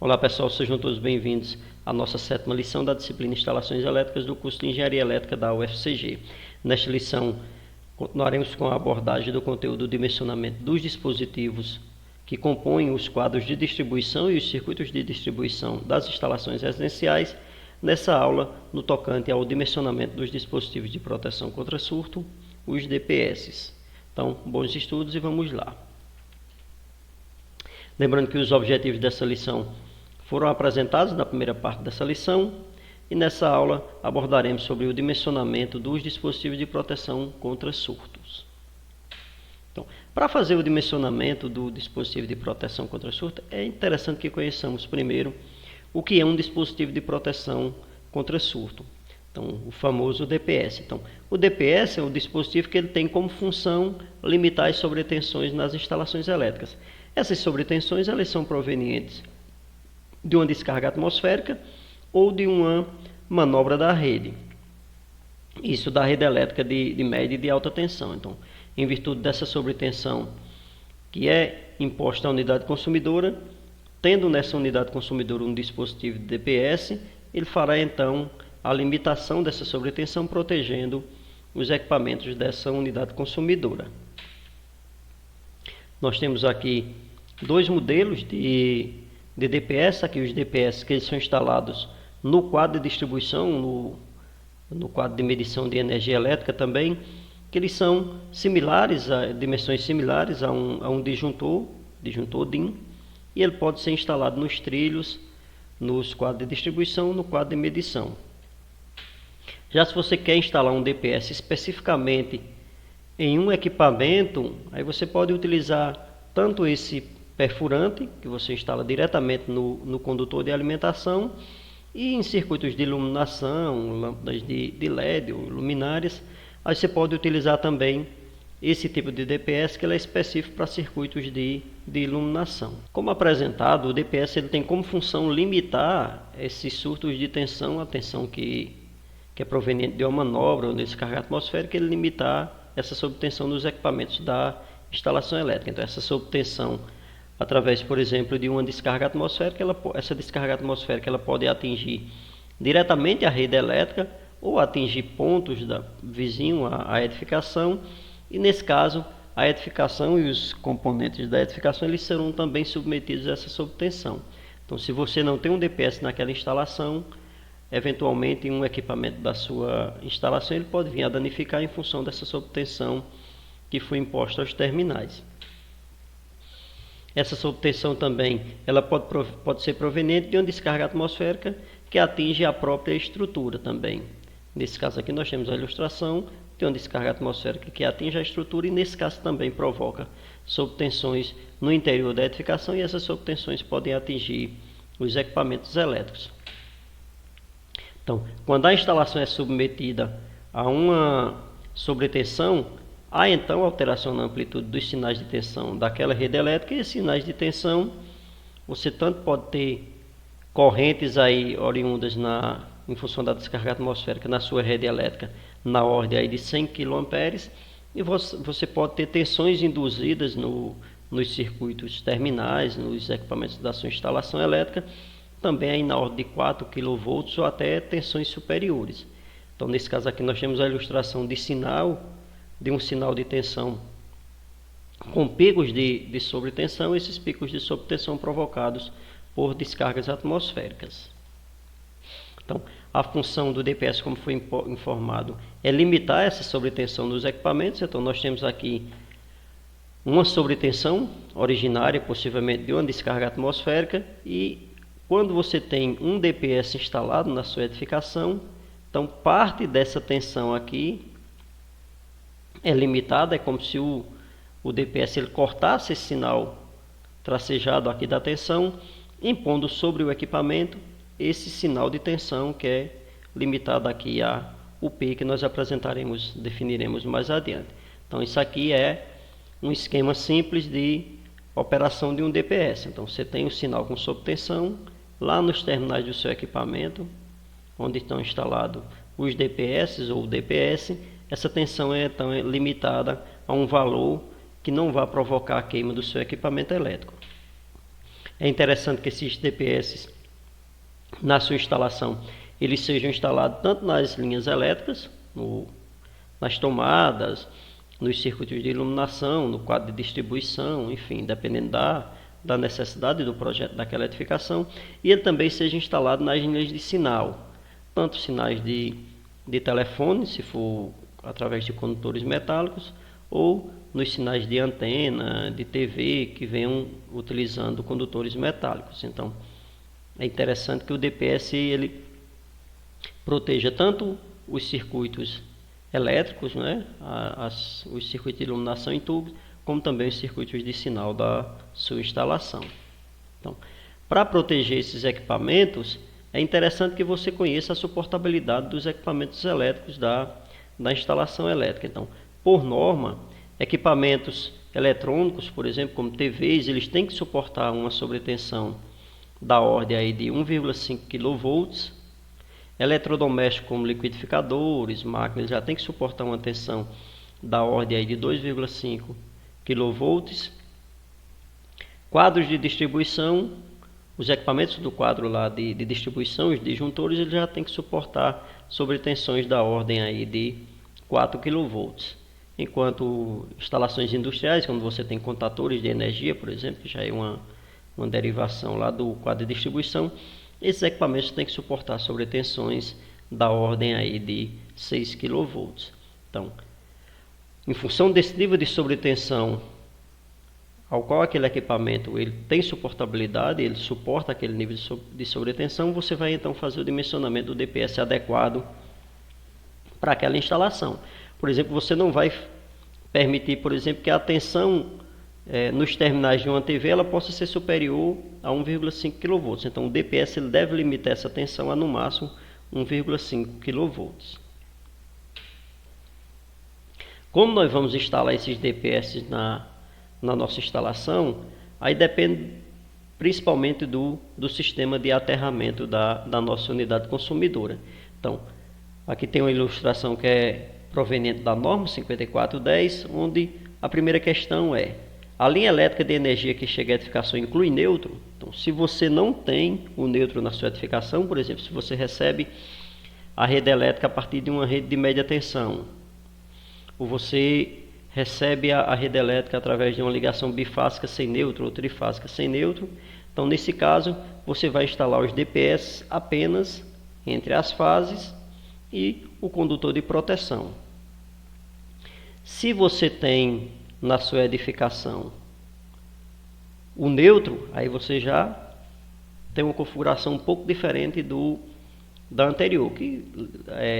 Olá pessoal, sejam todos bem-vindos à nossa 7ª lição da disciplina Instalações Elétricas do curso de Engenharia Elétrica da UFCG. Nesta lição, continuaremos com a abordagem do conteúdo do dimensionamento dos dispositivos que compõem os quadros de distribuição e os circuitos de distribuição das instalações residenciais. Nessa aula, no tocante ao dimensionamento dos dispositivos de proteção contra surto, os DPS. Então, bons estudos e vamos lá. Lembrando que os objetivos dessa lição foram apresentados na primeira parte dessa lição e nessa aula abordaremos sobre o dimensionamento dos dispositivos de proteção contra surtos. Então, para fazer o dimensionamento do dispositivo de proteção contra surto, é interessante que conheçamos primeiro o que é um dispositivo de proteção contra surto. Então, o famoso DPS. Então, o DPS é um dispositivo que ele tem como função limitar as sobretensões nas instalações elétricas. Essas sobretensões elas são provenientes de uma descarga atmosférica ou de uma manobra da rede. Isso da rede elétrica de média e de alta tensão. Então, em virtude dessa sobretensão que é imposta à unidade consumidora, tendo nessa unidade consumidora um dispositivo de DPS, ele fará então a limitação dessa sobretensão, protegendo os equipamentos dessa unidade consumidora. Nós temos aqui dois modelos de DPS, aqui os DPS que eles são instalados no quadro de distribuição, no quadro de medição de energia elétrica também, que eles são similares, dimensões similares a um disjuntor DIN, e ele pode ser instalado nos trilhos, nos quadros de distribuição, no quadro de medição. Já se você quer instalar um DPS especificamente em um equipamento, aí você pode utilizar tanto esse perfurante, que você instala diretamente no condutor de alimentação, e em circuitos de iluminação, lâmpadas de LED ou luminárias, aí você pode utilizar também esse tipo de DPS que ele é específico para circuitos de iluminação. Como apresentado, o DPS ele tem como função limitar esses surtos de tensão, a tensão que é proveniente de uma manobra ou descarga atmosférica, ele limitar essa sobretensão nos equipamentos da instalação elétrica. Então, essa sobretensão, através, por exemplo, de uma descarga atmosférica, essa descarga atmosférica ela pode atingir diretamente a rede elétrica ou atingir pontos vizinho à edificação, e nesse caso, a edificação e os componentes da edificação eles serão também submetidos a essa sobretensão. Então, se você não tem um DPS naquela instalação, eventualmente em um equipamento da sua instalação ele pode vir a danificar em função dessa sobretensão que foi imposta aos terminais. Essa sobretensão também ela pode ser proveniente de uma descarga atmosférica que atinge a própria estrutura também. Nesse caso aqui nós temos a ilustração de uma descarga atmosférica que atinge a estrutura e nesse caso também provoca sobretensões no interior da edificação, e essas sobretensões podem atingir os equipamentos elétricos. Então, quando a instalação é submetida a uma sobretensão, há então alteração na amplitude dos sinais de tensão daquela rede elétrica, e esses sinais de tensão, você tanto pode ter correntes aí oriundas em função da descarga atmosférica na sua rede elétrica na ordem aí de 100 kA, e você pode ter tensões induzidas nos circuitos terminais, nos equipamentos da sua instalação elétrica, também aí na ordem de 4 kV ou até tensões superiores. Então, nesse caso aqui nós temos a ilustração de um sinal de tensão com picos de sobretensão, esses picos de sobretensão provocados por descargas atmosféricas. Então, a função do DPS, como foi informado, é limitar essa sobretensão nos equipamentos. Então, nós temos aqui uma sobretensão originária, possivelmente de uma descarga atmosférica, e quando você tem um DPS instalado na sua edificação, então parte dessa tensão aqui é limitada, é como se o DPS ele cortasse esse sinal tracejado aqui da tensão, impondo sobre o equipamento esse sinal de tensão que é limitado aqui a UP, que nós definiremos mais adiante. Então isso aqui é um esquema simples de operação de um DPS. Então você tem o sinal com sobretensão lá nos terminais do seu equipamento, onde estão instalados os DPS ou o DPS, essa tensão é então limitada a um valor que não vai provocar a queima do seu equipamento elétrico. É interessante que esses DPS, na sua instalação, eles sejam instalados tanto nas linhas elétricas, nas tomadas, nos circuitos de iluminação, no quadro de distribuição, enfim, dependendo da necessidade do projeto daquela edificação, e ele também seja instalado nas linhas de sinal, tanto sinais de telefone, se for através de condutores metálicos, ou nos sinais de antena, de TV, que venham utilizando condutores metálicos. Então, é interessante que o DPS ele proteja tanto os circuitos elétricos, né, os circuitos de iluminação em tubos, como também os circuitos de sinal da sua instalação. Então, para proteger esses equipamentos, é interessante que você conheça a suportabilidade dos equipamentos elétricos da instalação elétrica. Então, por norma, equipamentos eletrônicos, por exemplo, como TVs, eles têm que suportar uma sobretensão da ordem aí de 1,5 kV. Eletrodomésticos como liquidificadores, máquinas, já tem que suportar uma tensão da ordem aí de 2,5 kV. Quadros de distribuição, os equipamentos do quadro lá de distribuição, os disjuntores, eles já tem que suportar sobretensões da ordem aí de 4 kV. Enquanto instalações industriais, quando você tem contatores de energia, por exemplo, que já é uma derivação lá do quadro de distribuição, esses equipamentos têm que suportar sobretensões da ordem aí de 6 kV. Então, em função desse nível de sobretensão ao qual aquele equipamento ele tem suportabilidade, ele suporta aquele nível de sobretensão, você vai então fazer o dimensionamento do DPS adequado para aquela instalação. Por exemplo, você não vai permitir, por exemplo, que a tensão nos terminais de uma TV ela possa ser superior a 1,5 kV. Então, o DPS ele deve limitar essa tensão a no máximo 1,5 kV. Como nós vamos instalar esses DPS na nossa instalação, aí depende principalmente do sistema de aterramento da nossa unidade consumidora. Então, aqui tem uma ilustração que é proveniente da norma 5410, onde a primeira questão é: a linha elétrica de energia que chega à edificação inclui neutro? Então, se você não tem o neutro na sua edificação, por exemplo, se você recebe a rede elétrica a partir de uma rede de média tensão, ou você recebe a rede elétrica através de uma ligação bifásica sem neutro ou trifásica sem neutro, então nesse caso você vai instalar os DPS apenas entre as fases e o condutor de proteção. Se você tem na sua edificação o neutro, aí você já tem uma configuração um pouco diferente da anterior, que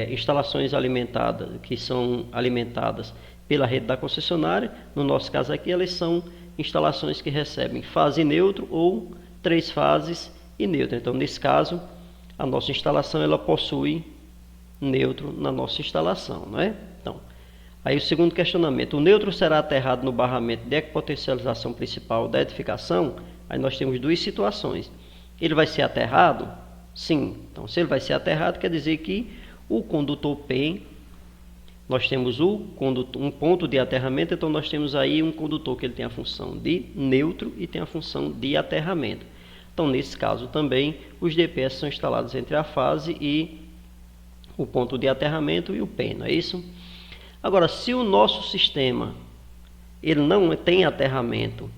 instalações alimentadas, que são alimentadas pela rede da concessionária, no nosso caso aqui, elas são instalações que recebem fase neutro ou 3 fases e neutro. Então, nesse caso, a nossa instalação ela possui neutro na nossa instalação, não é? Então, aí o segundo questionamento: o neutro será aterrado no barramento de ecopotencialização principal da edificação? Aí nós temos duas situações. Ele vai ser aterrado? Sim. Então, se ele vai ser aterrado, quer dizer que o condutor PEM, nós temos um ponto de aterramento, então nós temos aí um condutor que ele tem a função de neutro e tem a função de aterramento. Então, nesse caso também, os DPS são instalados entre a fase e o ponto de aterramento e o PEM, não é isso? Agora, se o nosso sistema ele não tem aterramento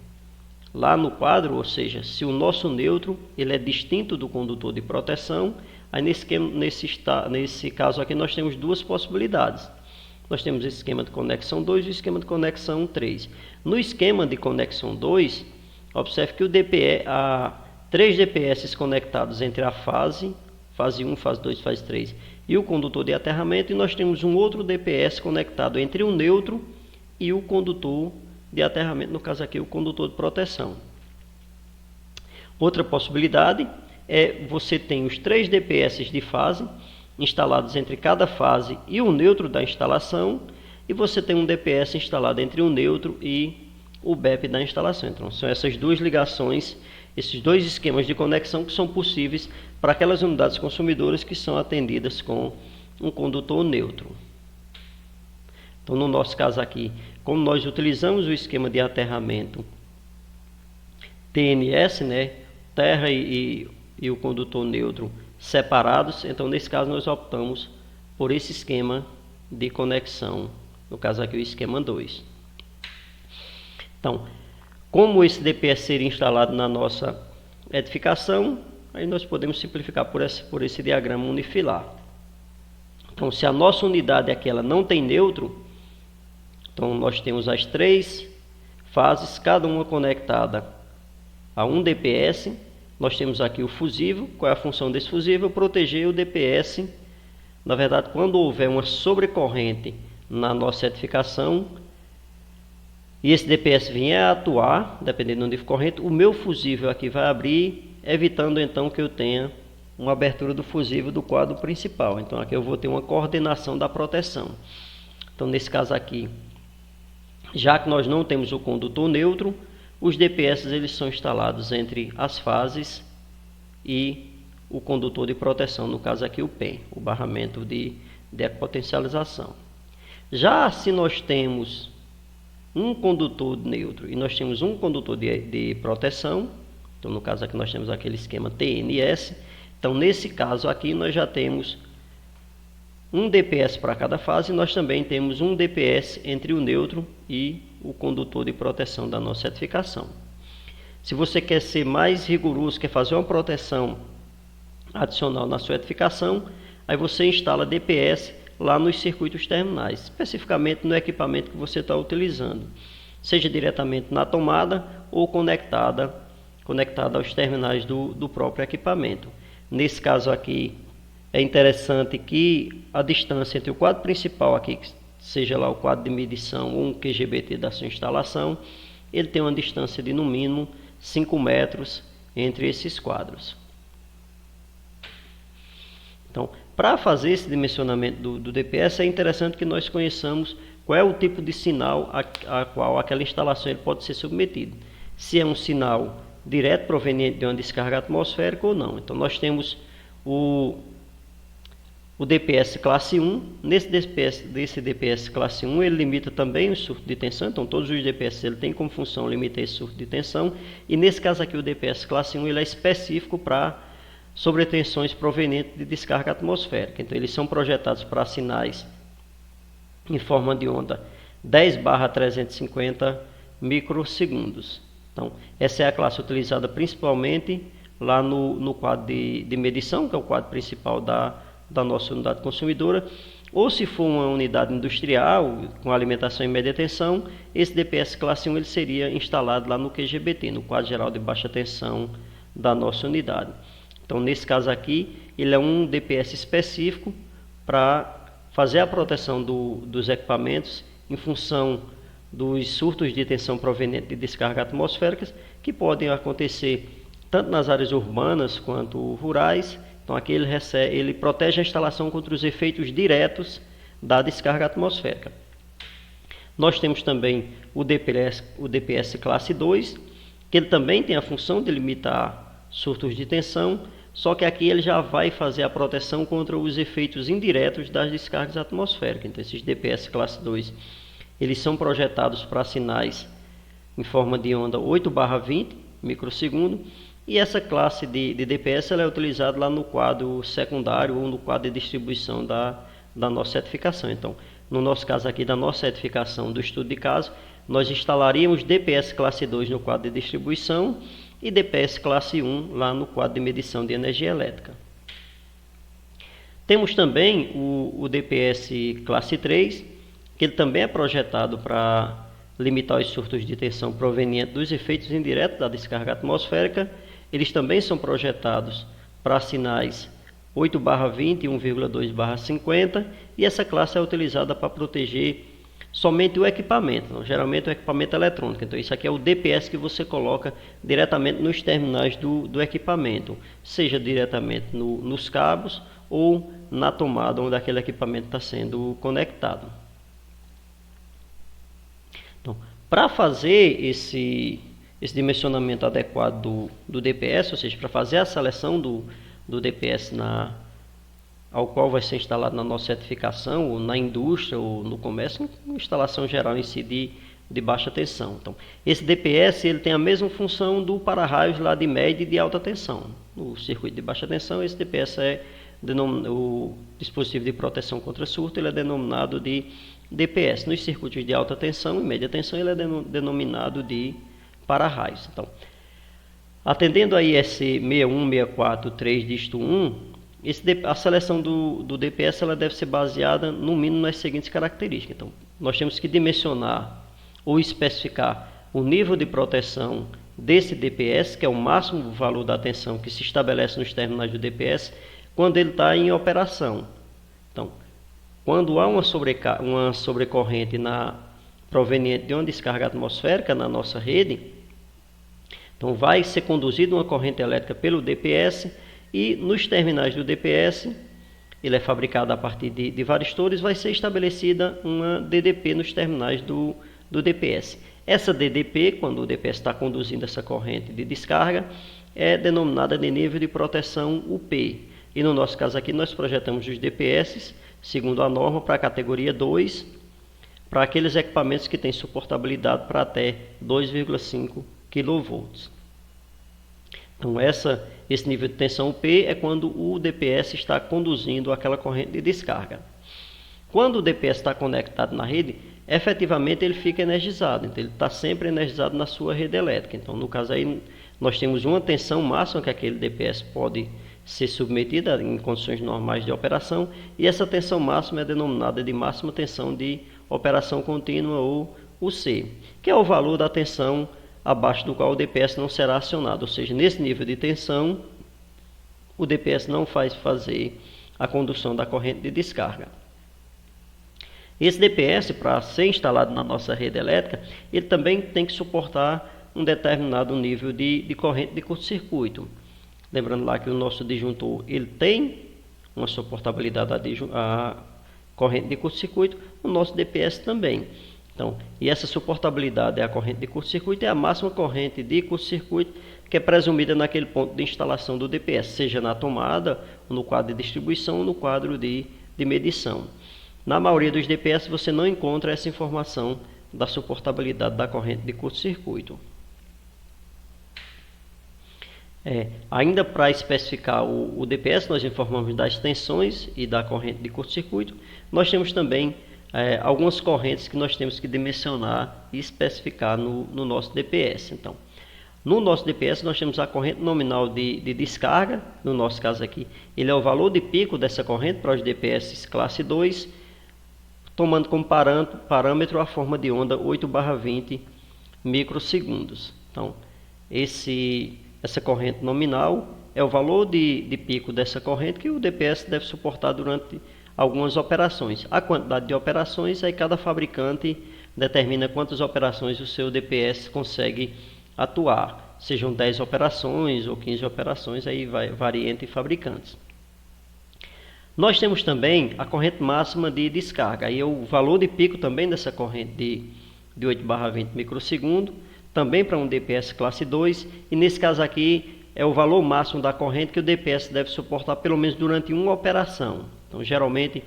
lá no quadro, ou seja, se o nosso neutro ele é distinto do condutor de proteção, aí nesse caso aqui nós temos duas possibilidades. Nós temos esse esquema de conexão 2 e o esquema de conexão 3. No esquema de conexão 2, observe que há 3 DPS conectados entre a fase 1, fase 2, fase 3 e o condutor de aterramento, e nós temos um outro DPS conectado entre o neutro e o condutor de aterramento, no caso aqui o condutor de proteção. Outra possibilidade é você tem os 3 DPS de fase instalados entre cada fase e o neutro da instalação, e você tem um DPS instalado entre o neutro e o BEP da instalação. Então, são essas duas ligações, esses dois esquemas de conexão que são possíveis para aquelas unidades consumidoras que são atendidas com um condutor neutro. Então, no nosso caso aqui, como nós utilizamos o esquema de aterramento TNS, né, terra e o condutor neutro separados, então nesse caso nós optamos por esse esquema de conexão, no caso aqui o esquema 2. Então, como esse DPS seria instalado na nossa edificação, aí nós podemos simplificar por esse diagrama unifilar. Então, se a nossa unidade aqui ela não tem neutro, então nós temos as 3 fases, cada uma conectada a um DPS. Nós temos aqui o fusível. Qual é a função desse fusível? Proteger o DPS. Na verdade, quando houver uma sobrecorrente na nossa edificação e esse DPS vier a atuar, dependendo do nível corrente, o meu fusível aqui vai abrir, evitando então que eu tenha uma abertura do fusível do quadro principal. Então aqui eu vou ter uma coordenação da proteção. Então nesse caso aqui, já que nós não temos o condutor neutro, os DPS eles são instalados entre as fases e o condutor de proteção, no caso aqui o PEM, o barramento de ecopotencialização. Já se nós temos um condutor neutro e nós temos um condutor de proteção, então no caso aqui nós temos aquele esquema TNS, então nesse caso aqui nós já temos um DPS para cada fase, e nós também temos um DPS entre o neutro e o condutor de proteção da nossa edificação. Se você quer ser mais rigoroso, quer fazer uma proteção adicional na sua edificação, aí você instala DPS lá nos circuitos terminais, especificamente no equipamento que você está utilizando, seja diretamente na tomada ou conectada aos terminais do próprio equipamento. Nesse caso aqui, é interessante que a distância entre o quadro principal aqui, seja lá o quadro de medição ou um QGBT da sua instalação, ele tem uma distância de no mínimo 5 metros entre esses quadros. Então, para fazer esse dimensionamento do DPS, é interessante que nós conheçamos qual é o tipo de sinal a qual aquela instalação ele pode ser submetido. Se é um sinal direto proveniente de uma descarga atmosférica ou não. Então, nós temos o DPS classe 1, desse DPS classe 1, ele limita também o surto de tensão, então todos os DPS ele tem como função limitar esse surto de tensão, e nesse caso aqui o DPS classe 1 ele é específico para sobretensões provenientes de descarga atmosférica, então eles são projetados para sinais em forma de onda 10/350 microsegundos. Então essa é a classe utilizada principalmente lá no quadro de medição, que é o quadro principal da nossa unidade consumidora, ou se for uma unidade industrial com alimentação e média tensão, esse DPS classe 1 ele seria instalado lá no QGBT, no quadro geral de baixa tensão da nossa unidade. Então nesse caso aqui, ele é um DPS específico para fazer a proteção dos equipamentos em função dos surtos de tensão provenientes de descargas atmosféricas, que podem acontecer tanto nas áreas urbanas quanto rurais. Então aqui ele protege a instalação contra os efeitos diretos da descarga atmosférica. Nós temos também o DPS classe 2, que ele também tem a função de limitar surtos de tensão, só que aqui ele já vai fazer a proteção contra os efeitos indiretos das descargas atmosféricas. Então esses DPS classe 2, eles são projetados para sinais em forma de onda 8/20 microsegundo, e essa classe de DPS ela é utilizada lá no quadro secundário ou no quadro de distribuição da nossa edificação. Então, no nosso caso aqui da nossa edificação do estudo de caso, nós instalaríamos DPS classe 2 no quadro de distribuição e DPS classe 1 lá no quadro de medição de energia elétrica. Temos também o DPS classe 3, que ele também é projetado para limitar os surtos de tensão provenientes dos efeitos indiretos da descarga atmosférica. Eles também são projetados para sinais 8/20 e 1,2/50, e essa classe é utilizada para proteger somente o equipamento, não? Geralmente o equipamento eletrônico. Então isso aqui é o DPS que você coloca diretamente nos terminais do equipamento, seja diretamente nos cabos ou na tomada onde aquele equipamento está sendo conectado. Então, para fazer esse dimensionamento adequado do DPS, ou seja, para fazer a seleção do DPS ao qual vai ser instalado na nossa edificação, ou na indústria, ou no comércio, uma instalação geral em si de de baixa tensão. Então, esse DPS ele tem a mesma função do para-raios lá de média e de alta tensão. No circuito de baixa tensão, esse DPS é o dispositivo de proteção contra surto, ele é denominado de DPS. Nos circuitos de alta tensão e média tensão, ele é denominado de para-raios. Então, atendendo a IEC 61643 dígito 1, a seleção do DPS ela deve ser baseada no mínimo nas seguintes características. Então, nós temos que dimensionar ou especificar o nível de proteção desse DPS, que é o máximo valor da tensão que se estabelece nos terminais do DPS quando ele está em operação. Então, quando há uma sobrecorrente proveniente de uma descarga atmosférica na nossa rede, então vai ser conduzida uma corrente elétrica pelo DPS e nos terminais do DPS, ele é fabricado a partir de varistores, vai ser estabelecida uma DDP nos terminais do DPS. Essa DDP, quando o DPS está conduzindo essa corrente de descarga, é denominada de nível de proteção UP. E no nosso caso aqui, nós projetamos os DPS, segundo a norma, para a categoria 2, para aqueles equipamentos que têm suportabilidade para até 2,5 kV. Então, esse nível de tensão UP é quando o DPS está conduzindo aquela corrente de descarga. Quando o DPS está conectado na rede, efetivamente ele fica energizado, então ele está sempre energizado na sua rede elétrica. Então, no caso aí, nós temos uma tensão máxima que aquele DPS pode ser submetida em condições normais de operação, e essa tensão máxima é denominada de máxima tensão de operação contínua, ou UC, que é o valor da tensão abaixo do qual o DPS não será acionado, ou seja, nesse nível de tensão, o DPS não faz fazer a condução da corrente de descarga. Esse DPS, para ser instalado na nossa rede elétrica, ele também tem que suportar um determinado nível de corrente de curto-circuito. Lembrando lá que o nosso disjuntor ele tem uma suportabilidade à corrente de curto-circuito, o nosso DPS também. Então, e essa suportabilidade à corrente de curto-circuito é a máxima corrente de curto-circuito que é presumida naquele ponto de instalação do DPS, seja na tomada, no quadro de distribuição ou no quadro de medição. Na maioria dos DPS você não encontra essa informação da suportabilidade da corrente de curto-circuito. Ainda para especificar o DPS, nós informamos das tensões e da corrente de curto-circuito. Nós temos também algumas correntes que nós temos que dimensionar e especificar no nosso DPS. Então, no nosso DPS nós temos a corrente nominal de descarga, no nosso caso aqui, ele é o valor de pico dessa corrente para os DPS classe 2, tomando como parâmetro a forma de onda 8/20 microsegundos. Então, essa corrente nominal é o valor de pico dessa corrente que o DPS deve suportar durante algumas operações. A quantidade de operações, aí cada fabricante determina quantas operações o seu DPS consegue atuar. Sejam 10 operações ou 15 operações, aí varia entre fabricantes. Nós temos também a corrente máxima de descarga. Aí é o valor de pico também dessa corrente de 8/20 microsegundo, também para um DPS classe 2, e nesse caso aqui é o valor máximo da corrente que o DPS deve suportar pelo menos durante uma operação. Então, geralmente,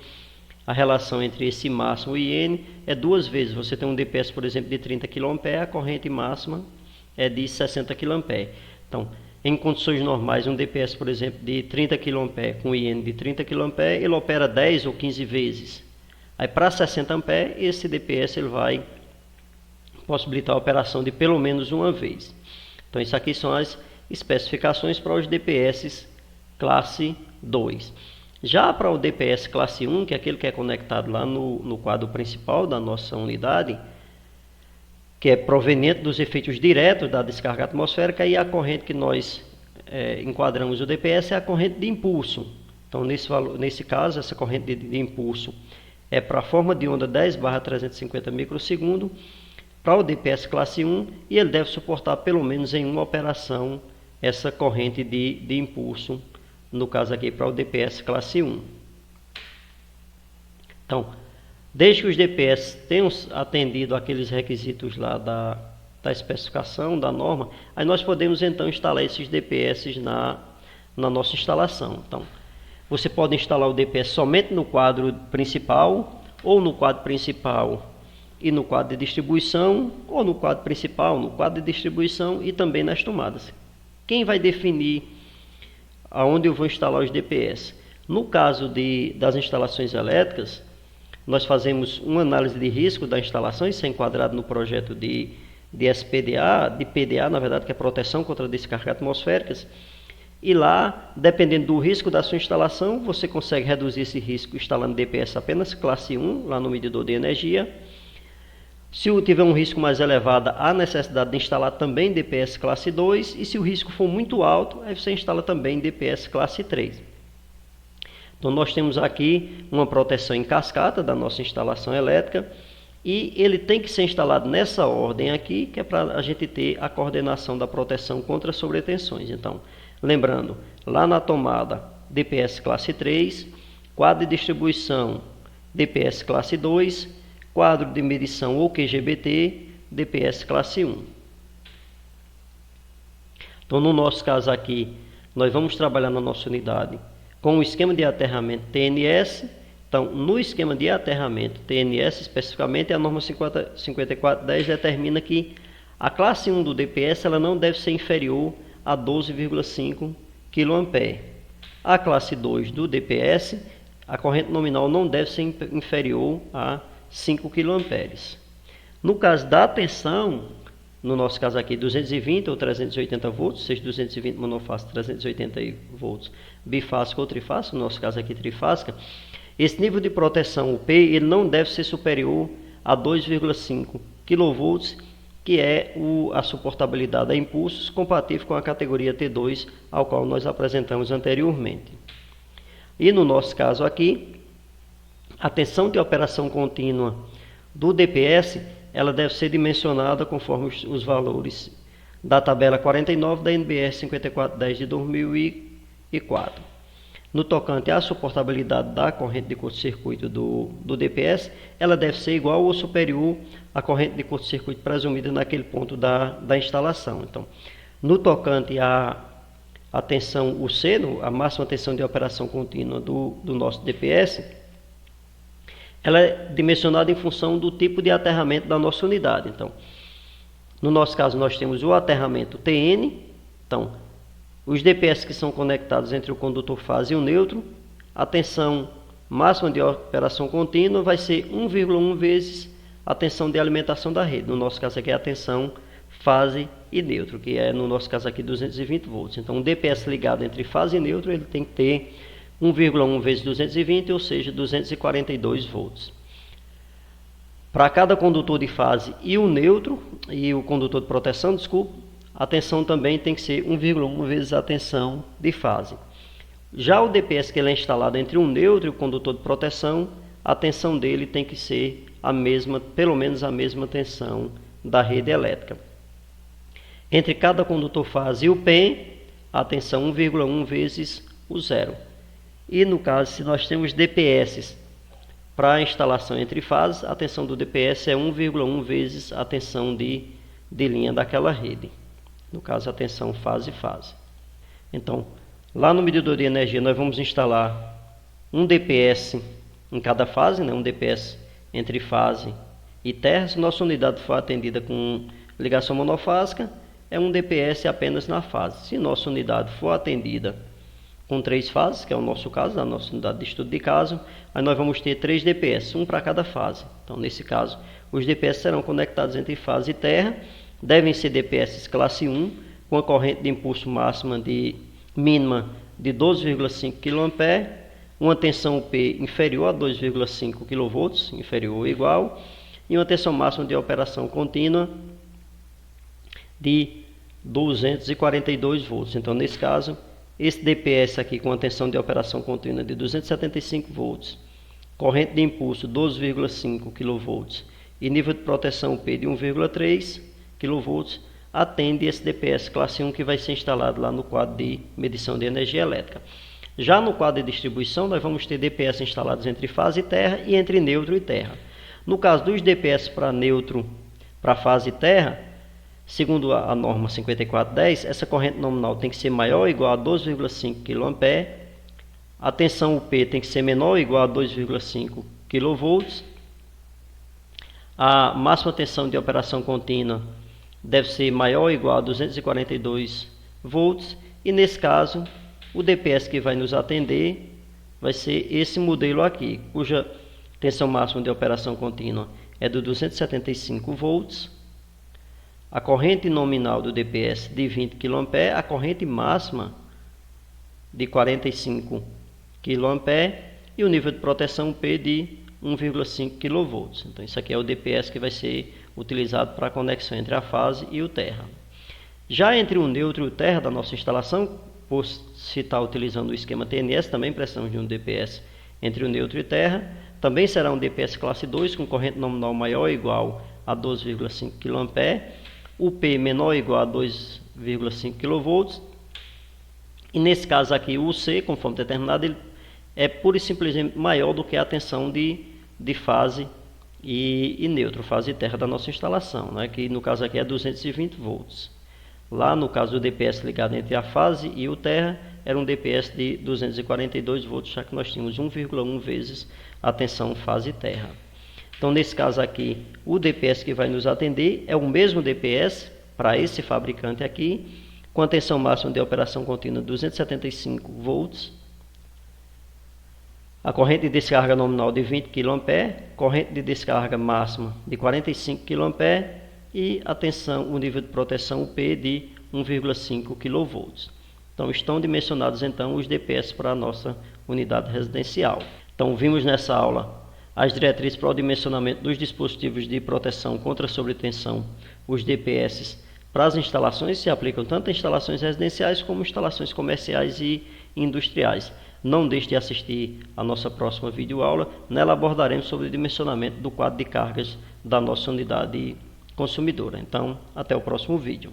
a relação entre esse máximo e N é 2 vezes. Você tem um DPS, por exemplo, de 30 kA, a corrente máxima é de 60 kA. Então, em condições normais, um DPS, por exemplo, de 30 kA com IN de 30 kA, ele opera 10 ou 15 vezes. Aí, para 60 A, esse DPS ele vai possibilitar a operação de pelo menos uma vez. Então, isso aqui são as especificações para os DPS classe 2. Já para o DPS classe 1, que é aquele que é conectado lá no quadro principal da nossa unidade, que é proveniente dos efeitos diretos da descarga atmosférica, e a corrente que nós enquadramos o DPS é a corrente de impulso. Então, nesse caso, essa corrente de impulso é para a forma de onda 10/350 microsegundo, para o DPS classe 1, e ele deve suportar pelo menos em uma operação essa corrente de impulso, no caso aqui para o DPS classe 1. Então, desde que os DPS tenham atendido aqueles requisitos lá da especificação, da norma, aí nós podemos então instalar esses DPS na nossa instalação. Então, você pode instalar o DPS somente no quadro principal, ou no quadro principal e no quadro de distribuição, ou no quadro principal, no quadro de distribuição e também nas tomadas. Quem vai definir aonde eu vou instalar os DPS? No caso das instalações elétricas, nós fazemos uma análise de risco da instalação, isso é enquadrado no projeto de SPDA, de PDA, na verdade, que é proteção contra descargas atmosféricas. E lá, dependendo do risco da sua instalação, você consegue reduzir esse risco instalando DPS apenas classe 1, lá no medidor de energia. Se tiver um risco mais elevado, há necessidade de instalar também DPS classe 2. E se o risco for muito alto, aí você instala também DPS classe 3. Então nós temos aqui uma proteção em cascata da nossa instalação elétrica. E ele tem que ser instalado nessa ordem aqui, que é para a gente ter a coordenação da proteção contra sobretensões. Então, lembrando, lá na tomada, DPS classe 3, quadro de distribuição, DPS classe 2, quadro de medição ou QGBT, DPS classe 1. Então, no nosso caso aqui, nós vamos trabalhar na nossa unidade com o esquema de aterramento TNS. Então, no esquema de aterramento TNS, especificamente, a norma 5410 determina que a classe 1 do DPS ela não deve ser inferior a 12,5 kA. A classe 2 do DPS, a corrente nominal não deve ser inferior a 5 kA. No caso da tensão, no nosso caso aqui, 220 ou 380 volts, seja 220 monofásico, 380 volts bifásico ou trifásico, no nosso caso aqui trifásica, esse nível de proteção, o P, ele não deve ser superior a 2,5 kV, que é a suportabilidade a impulsos compatível com a categoria T2, ao qual nós apresentamos anteriormente. E no nosso caso aqui, a tensão de operação contínua do DPS, ela deve ser dimensionada conforme os valores da tabela 49 da NBR 5410 de 2004. No tocante à suportabilidade da corrente de curto-circuito do DPS, ela deve ser igual ou superior à corrente de curto-circuito presumida naquele ponto da instalação. Então, no tocante à tensão UC, a máxima tensão de operação contínua do nosso DPS, ela é dimensionada em função do tipo de aterramento da nossa unidade. Então, no nosso caso, nós temos o aterramento TN. Então, os DPS que são conectados entre o condutor fase e o neutro, a tensão máxima de operação contínua vai ser 1,1 vezes a tensão de alimentação da rede. No nosso caso aqui é a tensão fase e neutro, que é, no nosso caso aqui, 220 volts. Então, um DPS ligado entre fase e neutro, ele tem que ter 1,1 vezes 220, ou seja, 242 volts. Para cada condutor de fase e o neutro, e o condutor de proteção, desculpa, a tensão também tem que ser 1,1 vezes a tensão de fase. Já o DPS que ele é instalado entre um neutro e o condutor de proteção, a tensão dele tem que ser a mesma, pelo menos a mesma tensão da rede elétrica. Entre cada condutor fase e o PEM, a tensão 1,1 vezes o zero. E no caso, se nós temos DPS para a instalação entre fases, a tensão do DPS é 1,1 vezes a tensão de linha daquela rede. No caso, a tensão fase-fase. Então, lá no medidor de energia, nós vamos instalar um DPS em cada fase, né? Um DPS entre fase e terra. Se nossa unidade for atendida com ligação monofásica, é um DPS apenas na fase. Se nossa unidade for atendida com 3 fases, que é o nosso caso, a nossa unidade de estudo de caso, aí nós vamos ter 3 DPS, um para cada fase. Então, nesse caso, os DPS serão conectados entre fase e terra, devem ser DPS classe 1, com a corrente de impulso máxima mínima de 12,5 kA, uma tensão P inferior a 2,5 kV, inferior ou igual, e uma tensão máxima de operação contínua de 242 volts. Então, nesse caso, esse DPS aqui com a tensão de operação contínua de 275 volts, corrente de impulso 12,5 kV e nível de proteção P de 1,3 kV, atende esse DPS classe 1 que vai ser instalado lá no quadro de medição de energia elétrica. Já no quadro de distribuição, nós vamos ter DPS instalados entre fase e terra e entre neutro e terra. No caso dos DPS para neutro, para fase e terra, segundo a norma 5410, essa corrente nominal tem que ser maior ou igual a 12,5 kA, a tensão UP tem que ser menor ou igual a 2,5 kV, A máxima tensão de operação contínua deve ser maior ou igual a 242 volts e nesse caso o DPS que vai nos atender vai ser esse modelo aqui, cuja tensão máxima de operação contínua é de 275 volts, a corrente nominal do DPS de 20 kA, a corrente máxima de 45 kA e o nível de proteção P de 1,5 kV. Então isso aqui é o DPS que vai ser utilizado para a conexão entre a fase e o terra. Já entre o neutro e o terra da nossa instalação, por se estar utilizando o esquema TNS, também precisamos de um DPS entre o neutro e terra. Também será um DPS classe 2 com corrente nominal maior ou igual a 12,5 kA, o P menor ou igual a 2,5 kV. E nesse caso aqui o C, conforme determinado, ele é pura e simplesmente maior do que a tensão de fase e neutro, fase e terra da nossa instalação, né? Que no caso aqui é 220 volts. Lá no caso do DPS ligado entre a fase e o terra, era um DPS de 242 volts, já que nós tínhamos 1,1 vezes a tensão fase e terra. Então nesse caso aqui, o DPS que vai nos atender é o mesmo DPS para esse fabricante aqui, com a tensão máxima de operação contínua de 275 volts, a corrente de descarga nominal de 20 kA, corrente de descarga máxima de 45 kA e a tensão, o nível de proteção P de 1,5 kV. Então estão dimensionados então os DPS para a nossa unidade residencial. Então vimos nessa aula as diretrizes para o dimensionamento dos dispositivos de proteção contra sobretensão, os DPS para as instalações, se aplicam tanto a instalações residenciais como instalações comerciais e industriais. Não deixe de assistir a nossa próxima videoaula. Nela abordaremos sobre o dimensionamento do quadro de cargas da nossa unidade consumidora. Então, até o próximo vídeo.